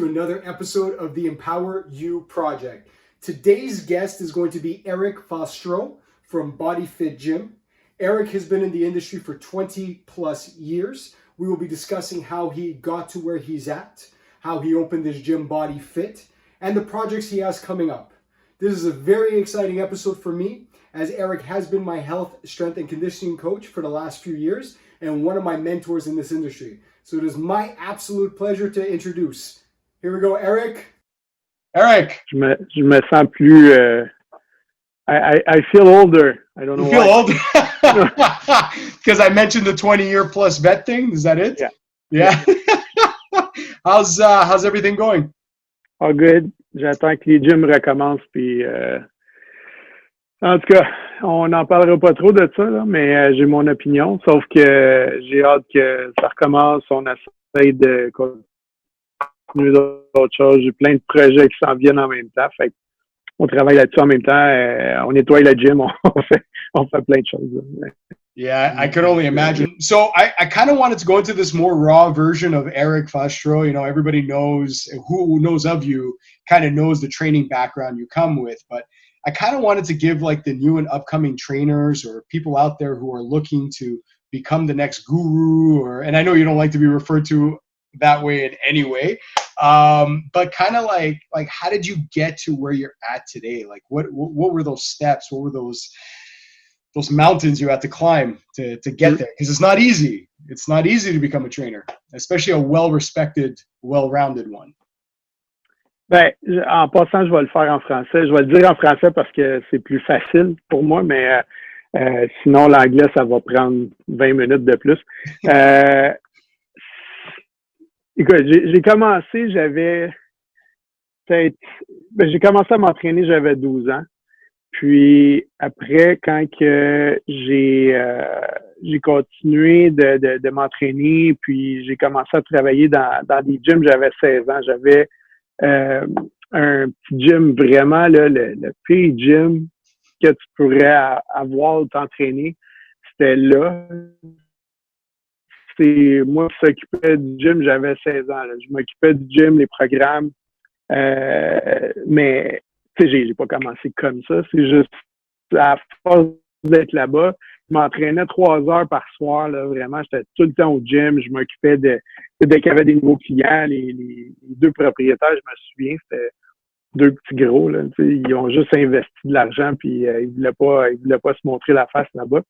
another episode of the Empower You Project. Today's guest is going to be Eric Fostro from Body Fit Gym. Eric has been in the industry for 20 plus years. We will be discussing how he got to where he's at, how he opened his gym Body Fit, and the projects he has coming up. This is a very exciting episode for me, as Eric has been my health, strength, and conditioning coach for the last few years and one of my mentors in this industry. So it is my absolute pleasure to introduce. Here we go, Eric. Eric. Je me sens plus... I feel older. I don't know why. You feel older? older? Because I mentioned the 20-year plus vet thing. Is that it? Yeah. How's everything going? All good. J'attends que les gyms recommencent. Puis, en tout cas, on n'en parlera pas trop de ça, là, mais j'ai mon opinion. Sauf que j'ai hâte que ça recommence. On essaie de continuer d'autres choses. J'ai plein de projets qui s'en viennent en même temps. Fait on travaille là-dessus en même temps. On nettoie le gym. On fait plein de choses. Là. Yeah, I could only imagine. So I kind of wanted to go into this more raw version of Eric Fostro. You know, everybody knows, who knows of you, kind of knows the training background you come with. But I kind of wanted to give like the new and upcoming trainers or people out there who are looking to become the next guru, and I know you don't like to be referred to that way in any way, but kind of like how did you get to where you're at today? Like what were those steps? What were those mountains you had to climb to get there? Because it's not easy. It's not easy to become a trainer, especially a well-respected, well-rounded one. Ben, en passant, je vais le faire en français. Je vais le dire en français parce que c'est plus facile pour moi, mais sinon, l'anglais, ça va prendre 20 minutes de plus. Écoute, j'ai commencé, j'ai commencé à m'entraîner, j'avais 12 ans. Puis après, quand que j'ai continué de m'entraîner, puis j'ai commencé à travailler dans des gyms, j'avais 16 ans. J'avais un petit gym vraiment, là, le pire gym que tu pourrais avoir ou t'entraîner. C'était là. C'est moi qui s'occupais du gym, j'avais 16 ans. Là. Je m'occupais du gym, les programmes. Mais tu sais, j'ai pas commencé comme ça. C'est juste à force d'être là-bas. Je m'entraînais 3 heures par soir, là, vraiment. J'étais tout le temps au gym. Je m'occupais dès qu'il y avait des nouveaux clients, les 2 propriétaires, je me souviens, c'était 2 petits gros, là. Tu sais, ils ont juste investi de l'argent, puis ils voulaient pas se montrer la face là-bas.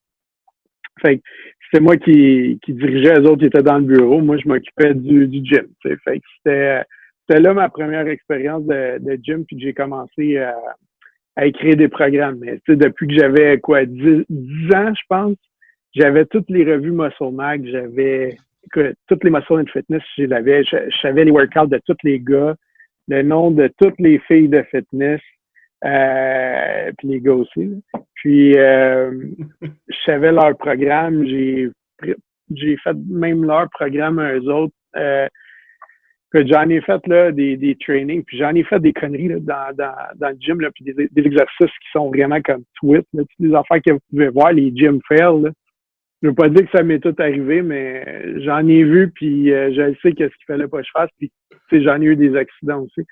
Fait que c'était moi qui dirigeais, les autres qui étaient dans le bureau. Moi, je m'occupais du gym. Tu sais. Fait que c'était là ma première expérience de gym, puis j'ai commencé à écrire des programmes. Mais tu sais, depuis que j'avais 10 ans, je pense, j'avais toutes les revues Muscle Mag, toutes les Muscle and Fitness, je savais les workouts de tous les gars, le nom de toutes les filles de fitness, puis les gars aussi. Là. Puis je savais leur programme, j'ai fait même leur programme à eux autres. Que j'en ai fait là, des trainings, puis j'en ai fait des conneries là, dans le gym, là, puis des exercices qui sont vraiment comme tweets, là, des affaires que vous pouvez voir, les gym fails. Là. Je veux pas dire que ça m'est tout arrivé, mais j'en ai vu, puis je sais qu'est-ce qu'il fallait pas que je fasse, puis j'en ai eu des accidents aussi.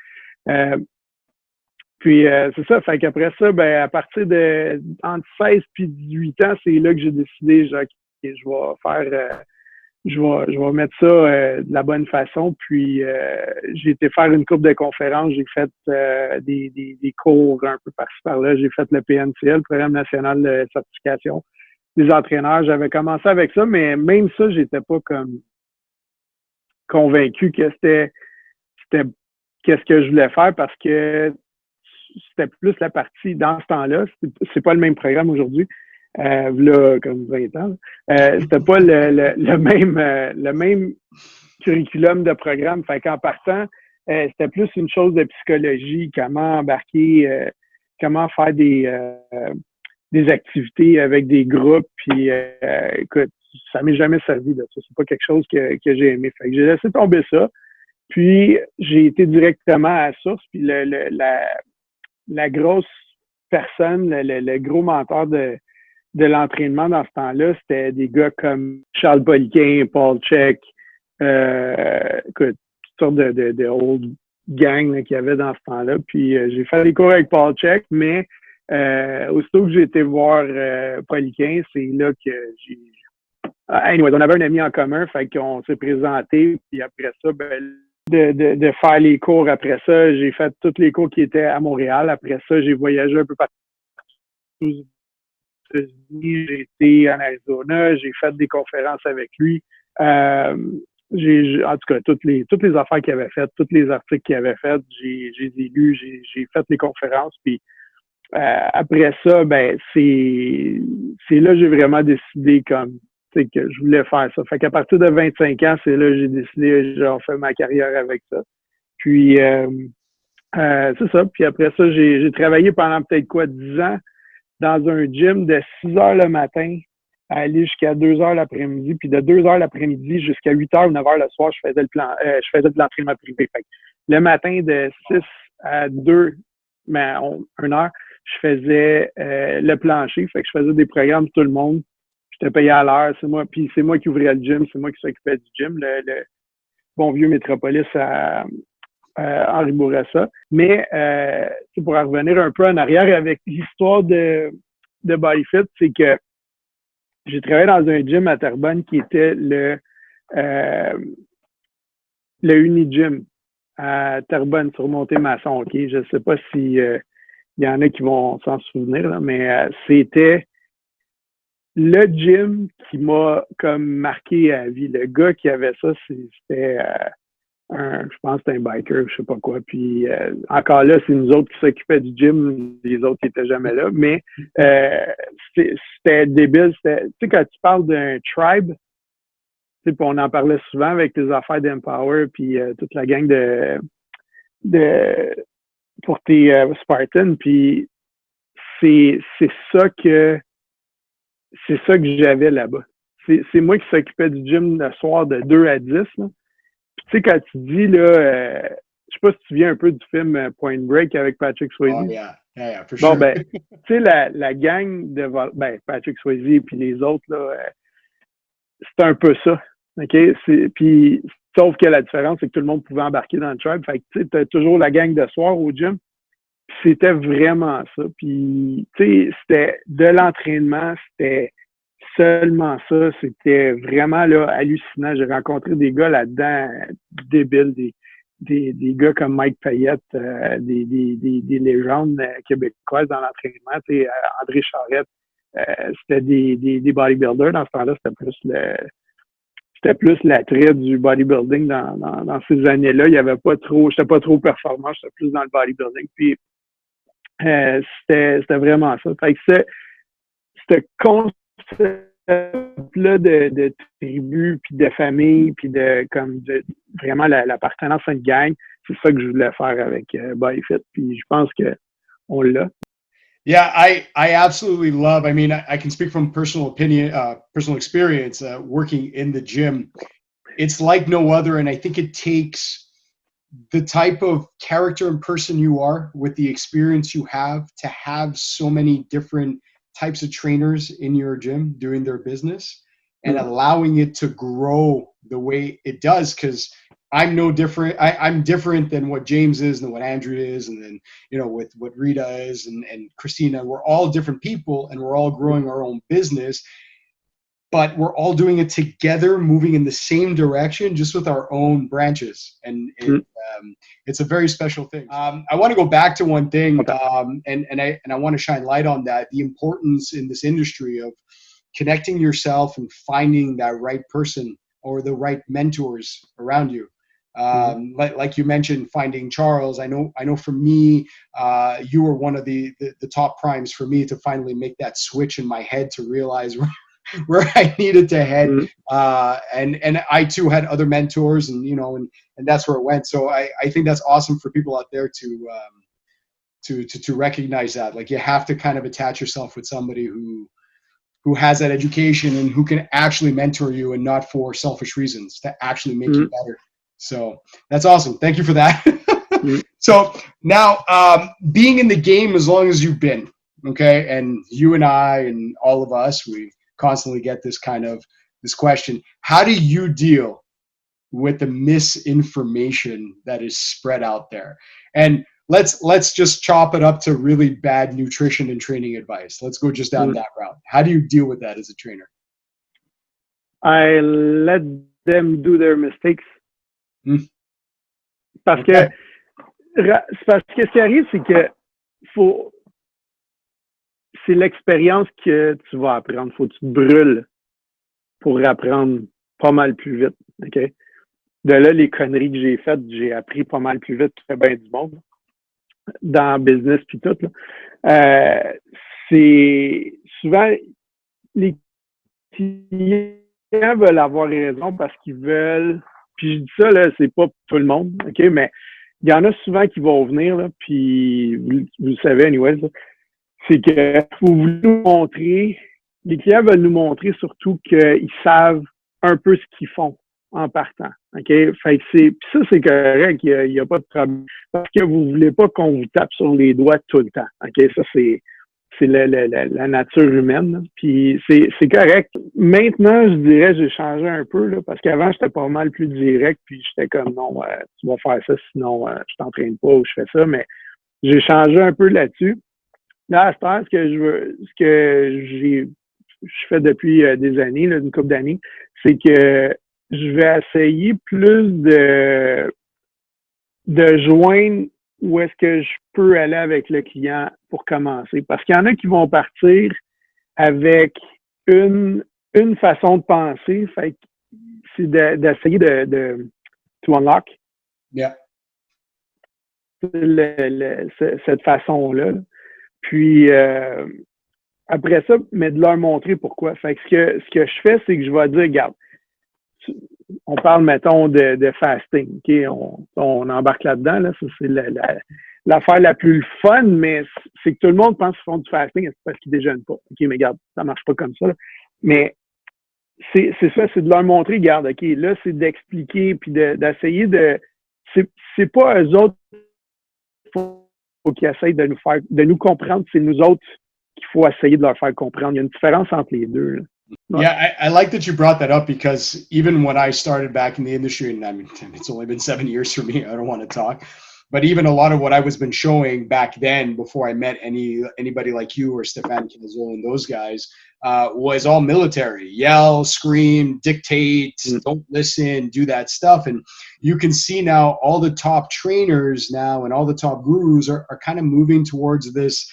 Puis c'est ça, fait qu'après ça, ben à partir de entre 16 puis 18 ans, c'est là que j'ai décidé, genre, que je vais faire je vais mettre ça de la bonne façon. Puis j'ai été faire une couple de conférences, j'ai fait des cours un peu par-ci par-là. J'ai fait le PNCL, le Programme national de certification des entraîneurs. J'avais commencé avec ça, mais même ça, j'étais pas comme convaincu que c'était qu'est-ce que je voulais faire parce que c'était plus la partie dans ce temps-là. C'est pas le même programme aujourd'hui. Là, comme 20 ans. C'était pas le même curriculum de programme. Fait qu'en partant, c'était plus une chose de psychologie, comment embarquer, comment faire des activités avec des groupes. Puis, écoute, ça m'est jamais servi de ça. C'est pas quelque chose que j'ai aimé. Fait que j'ai laissé tomber ça. Puis, j'ai été directement à la source. Puis, la grosse personne, le gros mentor de l'entraînement dans ce temps-là, c'était des gars comme Charles Poliquin, Paul Chek, écoute, toutes sortes de old gang là, qu'il y avait dans ce temps-là. Puis j'ai fait des cours avec Paul Check, mais aussitôt que j'ai été voir Poliquin, c'est là que j'ai... Anyway, on avait un ami en commun, fait qu'on s'est présenté, puis après ça, ben, de faire les cours après ça, j'ai fait tous les cours qui étaient à Montréal. Après ça, j'ai voyagé un peu partout aux États-Unis, j'ai été en Arizona, j'ai fait des conférences avec lui. En tout cas, toutes les affaires qu'il avait faites, tous les articles qu'il avait faits, j'ai lus, j'ai fait les conférences, puis après ça, ben c'est là que j'ai vraiment décidé comme que je voulais faire ça. Fait qu'à partir de 25 ans, c'est là que j'ai décidé, genre, faire ma carrière avec ça. Puis c'est ça. Puis après ça, j'ai travaillé pendant peut-être 10 ans dans un gym de 6 heures le matin à aller jusqu'à 2 heures l'après-midi. Puis de 2 heures l'après-midi jusqu'à 8 heures ou 9 heures le soir, je faisais de l'entraînement privé. Fait que le matin de 6 à 2, mais 1 heure, je faisais le plancher. Fait que je faisais des programmes pour tout le monde. J'étais payé à l'heure. Puis c'est moi qui ouvrais le gym, c'est moi qui s'occupais du gym, le bon vieux Métropolis à Henri Bourassa. Mais pour en revenir un peu en arrière avec l'histoire de BodyFit, c'est que j'ai travaillé dans un gym à Terrebonne qui était le Unigym à Terrebonne sur Monté-Masson. OK? Je ne sais pas si il y en a qui vont s'en souvenir, là, mais c'était le gym qui m'a comme marqué à vie. Le gars qui avait ça, c'était je pense que c'était un biker, je sais pas quoi. Puis encore là, c'est nous autres qui s'occupaient du gym, les autres qui étaient jamais là. Mais c'était débile. Tu sais, quand tu parles d'un tribe, tu sais, on en parlait souvent avec les affaires d'Empower, puis toute la gang pour tes Spartans. Puis c'est ça que j'avais là-bas. C'est moi qui s'occupais du gym le soir de 2 à 10. Là. Puis, tu sais, quand tu dis, là, je sais pas si tu viens un peu du film Point Break avec Patrick Swayze. Oh, yeah, for sure. Bon, ben, tu sais, la gang de Patrick Swayze puis les autres, là, c'est un peu ça. OK? Puis, sauf que la différence, c'est que tout le monde pouvait embarquer dans le tribe. Fait que, tu sais, t'as toujours la gang de soir au gym. C'était vraiment ça. Puis, tu sais, c'était de l'entraînement, c'était seulement ça. C'était vraiment là hallucinant. J'ai rencontré des gars là-dedans débiles, des gars comme Mike Payette, des légendes québécoises dans l'entraînement. Tu sais, André Charrette, c'était des bodybuilders. Dans ce temps-là, c'était plus l'attrait du bodybuilding dans ces années-là. Il y avait pas trop, j'étais pas trop performant, j'étais plus dans le bodybuilding. Puis c'était vraiment ça. Fait que ce concept-là de tribu, puis de famille, puis de vraiment l'appartenance à une gang, c'est ça que je voulais faire avec BodyFit. Puis je pense que on l'a. Yeah, I absolutely love. I mean, I can speak from personal opinion, personal experience working in the gym. It's like no other, and I think it takes the type of character and person you are with the experience you have to have so many different types of trainers in your gym doing their business and allowing it to grow the way it does. Because I'm no different. I'm different than what James is and what Andrew is, and then, you know, with what Rita is and Christina. We're all different people, and we're all growing our own business. But we're all doing it together, moving in the same direction, just with our own branches. And it's a very special thing. I want to go back to one thing, and I want to shine light on that, the importance in this industry of connecting yourself and finding that right person or the right mentors around you. Like you mentioned, finding Charles. I know for me, you were one of the top primes for me to finally make that switch in my head to realize where I needed to head. And I too had other mentors, and, you know, and that's where it went. So I think that's awesome for people out there to recognize that. Like, you have to kind of attach yourself with somebody who has that education and who can actually mentor you, and not for selfish reasons, to actually make you better. So that's awesome. Thank you for that. So now, being in the game as long as you've been, okay, and you and I and all of us, we constantly get this question: how do you deal with the misinformation that is spread out there. And let's just chop it up to really bad nutrition and training advice. Let's go just down that route. How do you deal with that as a trainer? I let them do their mistakes. Parce que ce qui arrive, c'est que c'est l'expérience que tu vas apprendre. Faut que tu te brûles pour apprendre pas mal plus vite. OK? De là, les conneries que j'ai faites, j'ai appris pas mal plus vite que bien du monde dans le business puis tout. Là. C'est souvent les clients veulent avoir raison parce qu'ils veulent. Puis je dis ça, là, c'est pas pour tout le monde, OK? Mais il y en a souvent qui vont venir, là, puis vous le savez, anyway, là, c'est que vous voulez nous montrer, les clients veulent nous montrer surtout qu'ils savent un peu ce qu'ils font en partant. OK? Fait que puis ça, c'est correct, il y a pas de problème. Parce que vous voulez pas qu'on vous tape sur les doigts tout le temps. OK? Ça, c'est la nature humaine. Puis c'est correct. Maintenant, je dirais, j'ai changé un peu, là, parce qu'avant, j'étais pas mal plus direct, puis j'étais comme non, tu vas faire ça, sinon je t'entraîne pas ou je fais ça. Mais j'ai changé un peu là-dessus. Là, à ce temps, ce que je fais depuis des années, là, une couple d'années, c'est que je vais essayer plus de joindre où est-ce que je peux aller avec le client pour commencer. Parce qu'il y en a qui vont partir avec une façon de penser. Fait que c'est d'essayer de to unlock. Yeah. Cette façon-là. Puis après ça, mais de leur montrer pourquoi. Fait que ce que je fais, c'est que je vais dire, regarde, on parle, mettons, de fasting. Okay? On embarque là-dedans. Là. Ça, c'est l'affaire la plus fun, mais c'est que tout le monde pense qu'ils font du fasting parce qu'ils déjeunent pas. OK, mais regarde, ça marche pas comme ça. Là. Mais c'est ça, c'est de leur montrer, regarde, OK, là, c'est d'expliquer puis d'essayer de. C'est pas eux autres qui essayent de nous comprendre, c'est nous autres qu'il faut essayer de leur faire comprendre. Il y a une différence entre les deux. Là. Yeah, I like that you brought that up because even when I started back in the industry, and I mean, it's only been 7 years for me, I don't want to talk, but even a lot of what I was been showing back then before I met anybody like you or Stefan Kinazol and those guys was all military. Yell, scream, dictate, don't listen, do that stuff. And you can see now all the top trainers now and all the top gurus are kind of moving towards this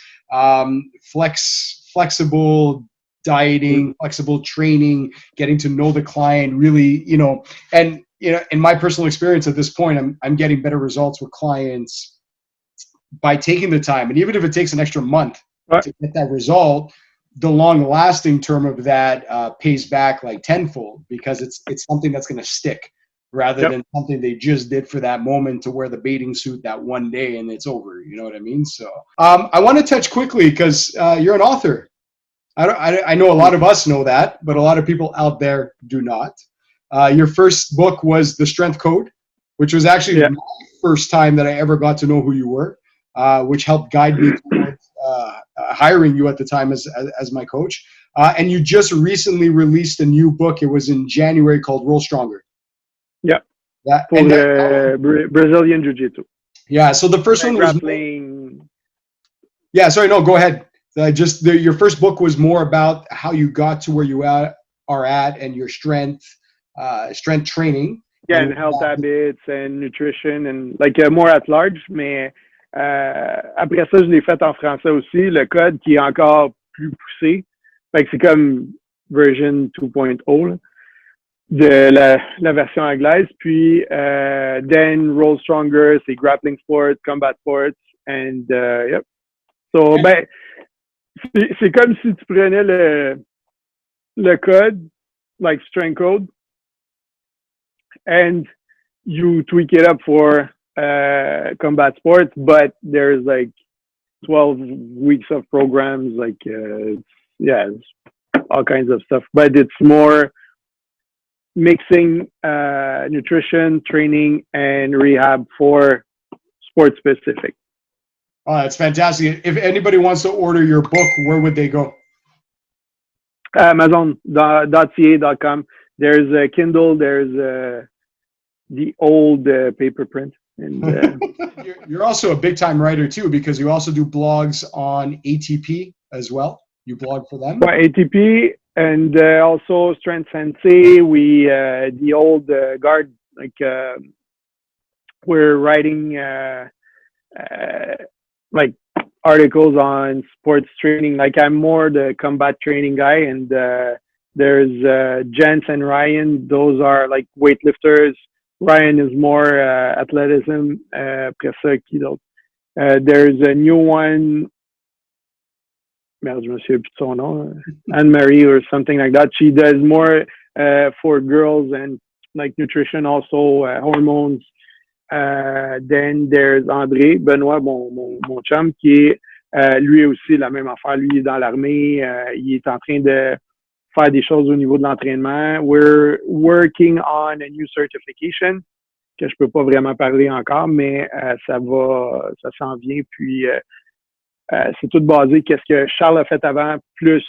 flexible dieting, flexible training, getting to know the client really, and in my personal experience at this point, I'm getting better results with clients by taking the time. And even if it takes an extra month to get that result, the long lasting term of that pays back like tenfold because it's something that's going to stick rather than something they just did for that moment to wear the bathing suit that one day and it's over. You know what I mean? So I want to touch quickly because you're an author. I know a lot of us know that, but a lot of people out there do not. Your first book was The Strength Code, which was actually my first time that I ever got to know who you were, which helped guide me towards hiring you at the time as my coach. And you just recently released a new book. It was in January called Roll Stronger. Yeah. For Brazilian Jiu-Jitsu. Yeah. So the first one was grappling. Yeah. Sorry. No, go ahead. Your first book was more about how you got to where you are at and your strength training. Yeah, and health habits and nutrition and like more at large. Mais après ça, je l'ai fait en français aussi, le code qui est encore plus poussé. Fait que c'est comme version 2.0 là, de la version anglaise. Puis then Roll Stronger, c'est grappling sports, combat sports, and yep. So ben c'est comme si tu prenais le code, like strength code, and you tweak it up for combat sports, but there's like 12 weeks of programs, like it's all kinds of stuff. But it's more mixing nutrition, training, and rehab for sport specific. Oh, that's fantastic. If anybody wants to order your book, where would they go? Amazon.ca.com. There's a Kindle, there's the old paper print. And You're also a big time writer too, because you also do blogs on ATP as well. You blog for them. ATP and also Strength Sensei. We the old guard, like we're writing like articles on sports training. Like I'm more the combat training guy, and there's Jens and Ryan. Those are like weightlifters. Ryan is more athleticism. Après ça, qui d'autre? There's a new one. Merde, je me souviens plus de son nom. Anne-Marie or something like that. She does more for girls and like nutrition, also hormones. Then there's André Benoît, mon chum, qui est lui aussi la même affaire. Lui, il est dans l'armée. Il est en train de faire des choses au niveau de l'entraînement. We're working on a new certification que je peux pas vraiment parler encore, mais ça s'en vient. Puis c'est tout basé qu'est-ce que Charles a fait avant, plus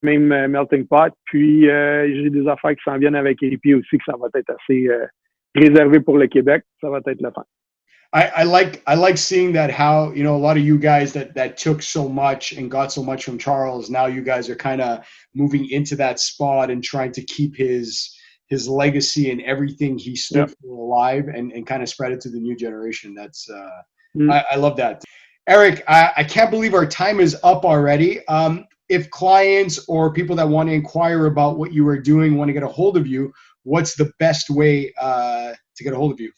même Melting Pot. Puis j'ai des affaires qui s'en viennent avec ATP aussi, que ça va être assez réservé pour le Québec. Ça va être le fun. I like seeing that, how, you know, a lot of you guys that took so much and got so much from Charles, now you guys are kind of moving into that spot and trying to keep his legacy and everything he stood for alive, and kind of spread it to the new generation. That's I love that. Eric, I can't believe our time is up already. If clients or people that want to inquire about what you are doing want to get a hold of you, what's the best way to get a hold of you?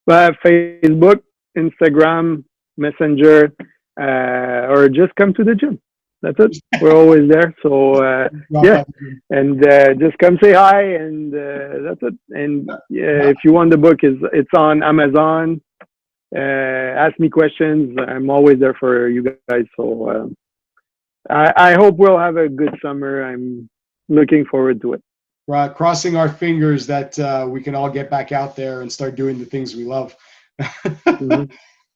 Facebook, Instagram, Messenger, or just come to the gym. That's it. We're always there. So yeah, and just come say hi, and that's it. And if you want the book, it's on Amazon. Ask me questions. I'm always there for you guys. So I hope we'll have a good summer. I'm looking forward to it. Crossing our fingers that we can all get back out there and start doing the things we love.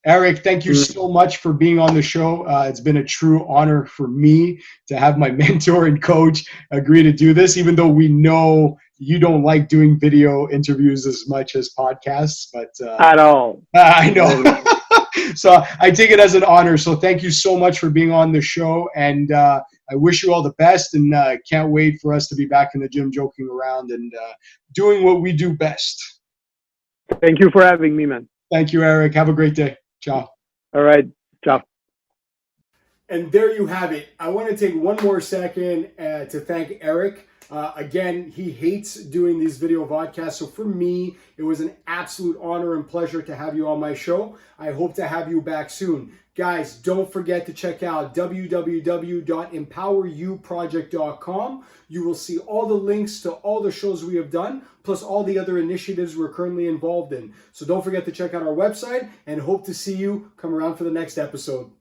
Eric, thank you so much for being on the show. It's been a true honor for me to have my mentor and coach agree to do this, even though we know you don't like doing video interviews as much as podcasts. But at all. I know. So I take it as an honor. So thank you so much for being on the show. And I wish you all the best, and can't wait for us to be back in the gym joking around and doing what we do best. Thank you for having me, man. Thank you, Eric. Have a great day. Ciao. All right. Ciao. And there you have it. I want to take one more second to thank Eric. Again, he hates doing these video podcasts. So for me, it was an absolute honor and pleasure to have you on my show. I hope to have you back soon. Guys, don't forget to check out www.empoweryouproject.com. You will see all the links to all the shows we have done, plus all the other initiatives we're currently involved in. So don't forget to check out our website, and hope to see you come around for the next episode.